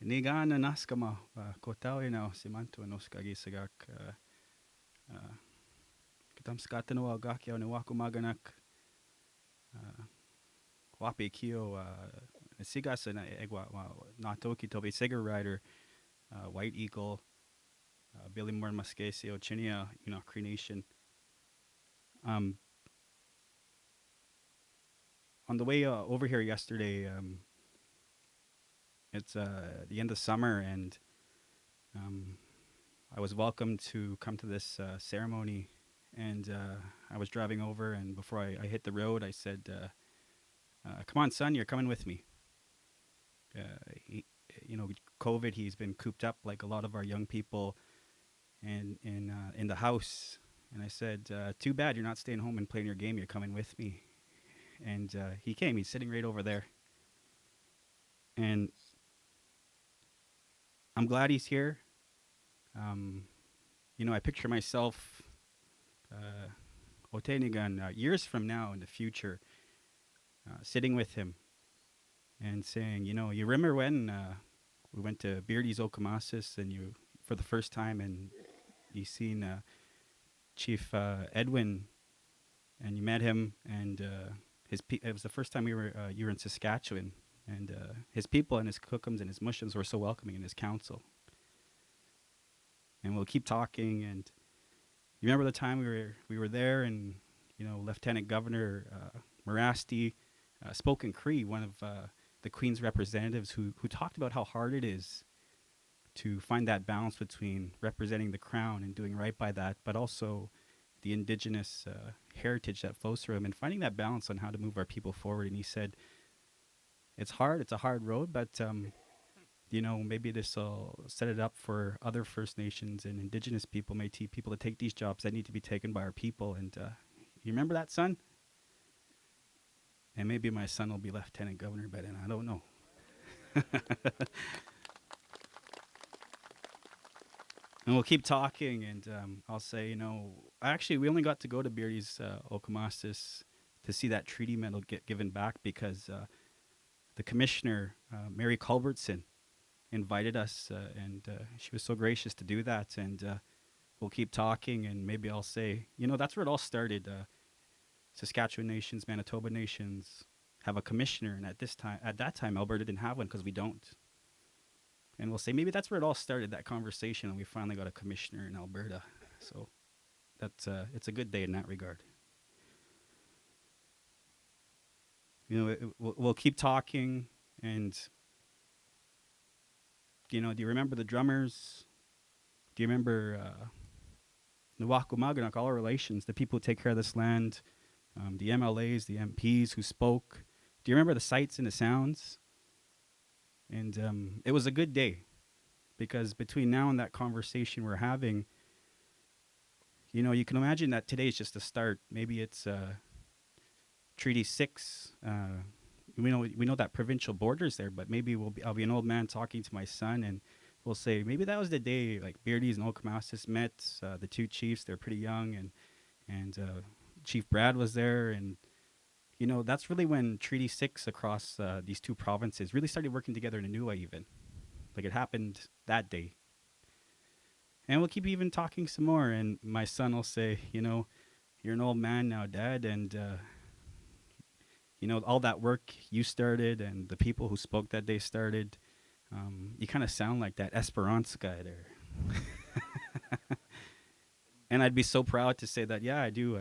Nigana naskama kotawi na simanto nos kagisagak kitam skatano agakya ne wakumaganak wapi kio sigas na egwa natoki tobe cigar rider White Eagle Billy Morin Maskesio Chinia Cree Nation. Um, on the way over here yesterday, it's the end of summer, and I was welcome to come to this ceremony. And I was driving over, and before I hit the road, I said, "Come on, son, you're coming with me." He, COVID, he's been cooped up like a lot of our young people, and in the house. And I said, "Too bad you're not staying home and playing your game. You're coming with me." And he came. He's sitting right over there, and I'm glad he's here. I picture myself, Otenigan, years from now in the future, sitting with him and saying, you remember when we went to Beardy's Okemasis and you, for the first time, and you seen Chief Edwin, and you met him, and it was the first time you were in Saskatchewan, and his people and his cookums and his mushums were so welcoming in his council. And we'll keep talking. And you remember the time we were there, and Lieutenant Governor Morasti spoke in Cree, one of the Queen's representatives, who talked about how hard it is to find that balance between representing the crown and doing right by that, but also the indigenous heritage that flows through him, and finding that balance on how to move our people forward. And he said, it's hard, it's a hard road, but maybe this will set it up for other First Nations and Indigenous people, Métis people, to take these jobs that need to be taken by our people. And you remember that, son? And maybe my son will be Lieutenant Governor by then. I don't know. And we'll keep talking, and I'll say, actually, we only got to go to Beardy's Okemasis to see that treaty medal get given back because the commissioner, Mary Culbertson, invited us, and she was so gracious to do that. And we'll keep talking, and maybe I'll say, that's where it all started. Saskatchewan Nations, Manitoba Nations have a commissioner, and at that time, Alberta didn't have one because we don't. And we'll say maybe that's where it all started, that conversation, and we finally got a commissioner in Alberta. So that's it's a good day in that regard. We'll keep talking, and do you remember the drummers? Do you remember Nuwakumaganak, all our relations, the people who take care of this land, the MLAs, the MPs who spoke? Do you remember the sights and the sounds? And it was a good day, because between now and that conversation we're having, you can imagine that today is just a start. Maybe it's Treaty 6. We know that provincial borders there, but maybe I'll be an old man talking to my son, and we'll say maybe that was the day like Beardy's and Okemasis met. The two chiefs, they're pretty young, and Chief Brad was there, and that's really when Treaty 6 across these two provinces really started working together in Anua even. Like it happened that day. And we'll keep even talking some more, and my son will say, you're an old man now, Dad, and all that work you started and the people who spoke that day started, you kind of sound like that Esperance guy there. And I'd be so proud to say that, yeah, I do.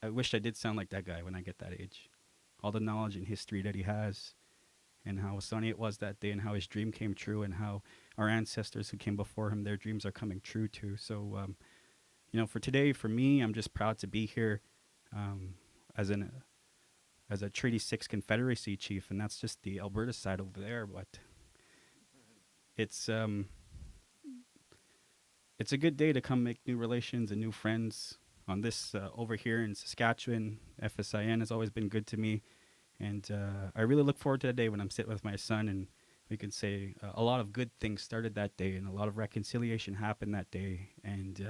I wish I did sound like that guy when I get that age. All the knowledge and history that he has, and how sunny it was that day, and how his dream came true, and how our ancestors who came before him, their dreams are coming true too. So, for today, for me, I'm just proud to be here as a Treaty 6 Confederacy chief, and that's just the Alberta side over there. But it's a good day to come make new relations and new friends on this over here in Saskatchewan. FSIN has always been good to me, and I really look forward to the day when I'm sitting with my son, and we can say a lot of good things started that day, and a lot of reconciliation happened that day, and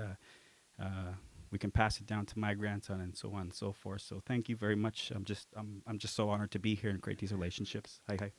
we can pass it down to my grandson, and so on and so forth. So thank you very much. I'm just so honored to be here and create these relationships. Hi.